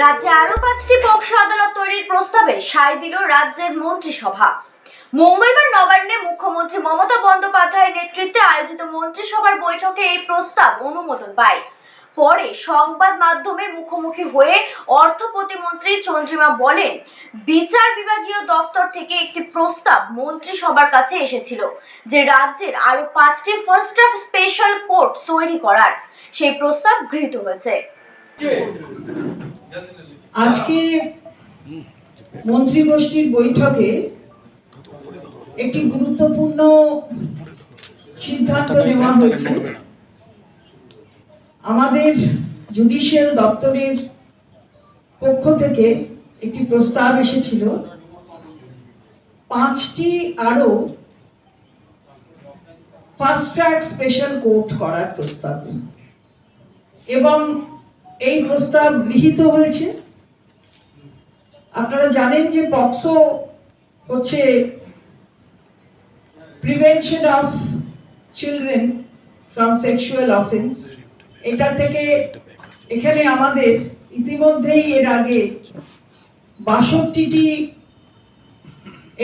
রাজ্যে আরো 5টি পক্সো আদালত তৈরির প্রস্তাবে সায় দিল রাজ্যের মন্ত্রিসভা। মঙ্গলবার নবান্নে মুখ্যমন্ত্রী মমতা বন্দ্যোপাধ্যায়ের নেতৃত্বে আয়োজিত মন্ত্রিসভার বৈঠকে এই প্রস্তাব অনুমোদন পায়। পরে সংবাদ মাধ্যমের মুখোমুখি হয়ে অর্থ প্রতিমন্ত্রী চন্দ্রিমা বলেন, বিচার বিভাগীয় দফতর থেকে একটি প্রস্তাব মন্ত্রিসভার কাছে এসেছিল যে রাজ্যের আরো 5টি ফাস্ট ট্র্যাক স্পেশাল কোর্ট তৈরি করার। সেই প্রস্তাব গৃহীত হয়েছে। আজকে মন্ত্রিগোষ্ঠীর বৈঠকে একটি গুরুত্বপূর্ণ সিদ্ধান্ত নেওয়া হয়েছে। আমাদের জুডিশিয়াল দপ্তরের পক্ষ থেকে একটি প্রস্তাব এসেছিল 5টি আরো ফাস্ট ট্র্যাক স্পেশাল কোর্ট করার প্রস্তাব, এবং এই প্রস্তাব গৃহীত হয়েছে। আপনারা জানেন যে পক্সো হচ্ছে prevention of children from sexual offence. এটা থেকে এখানে আমাদের ইতিমধ্যেই এর আগে 62টি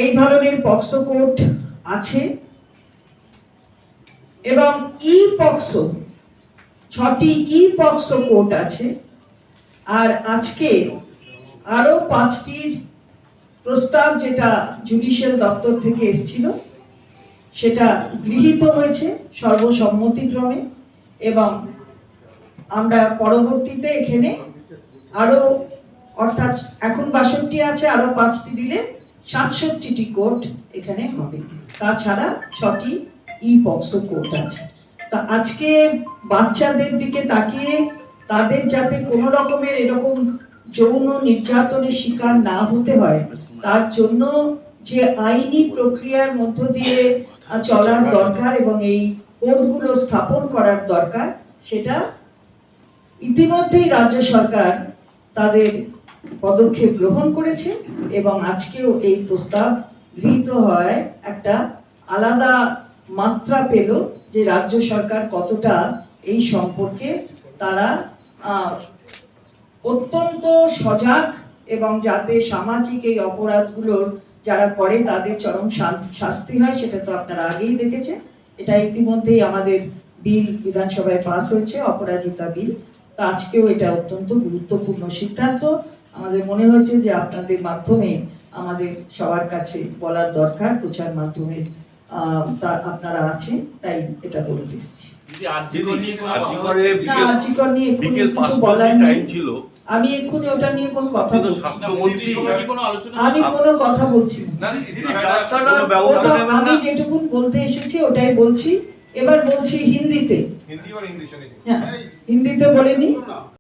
এই ধরনের পক্সো কোর্ট আছে, এবং ই পক্সো 6টি ই পক্সো কোর্ট আছে। আর আজকে আরো 5টির প্রস্তাব যেটা জুডিশিয়াল দপ্তর থেকে এসেছিল সেটা গৃহীত হয়েছে সর্বসম্মতিক্রমে, এবং আমরা পরবর্তীতে এখানে আরো, অর্থাৎ এখন 62টি আছে, আরো 5টি দিলে 67টি কোর্ট এখানে হবে। তাছাড়া 6টি ই পক্সো কোর্ট আছে। তা আজকে বাচ্চাদের দিকে তাকিয়ে তাদের যাতে কোনো রকমের এরকম যৌন নির্যাতনের শিকার না হতে হয়, তার জন্য যে আইনি প্রক্রিয়ার মধ্য দিয়ে চলার দরকার এবং এই কোর্টগুলো স্থাপন করার দরকার, সেটা ইতিমধ্যেই রাজ্য সরকার তাদের পদক্ষেপ গ্রহণ করেছে, এবং আজকেও এই প্রস্তাব গৃহীত হয় একটা আলাদা মাত্রা পেল যে রাজ্য সরকার কতটা এই সম্পর্কে তারা অত্যন্ত সজাগ, এবং যাতে সামাজিক এই অপরাধগুলোর যারা করে তাদের চরম শাস্তি হয়, সেটা তো আপনারা আগেই দেখেছেন। এটা ইতিমধ্যেই আমাদের বিল বিধানসভায় পাস হয়েছে, অপরাজিতা বিল। তা আজকেও এটা অত্যন্ত গুরুত্বপূর্ণ সিদ্ধান্ত। আমাদের মনে হয়েছে যে আপনাদের মাধ্যমে আমাদের সবার কাছে বলার দরকার, প্রচার মাধ্যমে তা আপনারা আছেন, তাই এটা বলতে এসেছি। কিছু বলার নেই, আমি এক্ষুনি ওটা নিয়ে কোনো কথা বলছি, আমি কোনো কথা বলছি না। আমি যেটুকুন বলতে এসেছি ওটাই বলছি। এবার বলছি হিন্দিতে, হ্যাঁ হিন্দিতে বলে নি।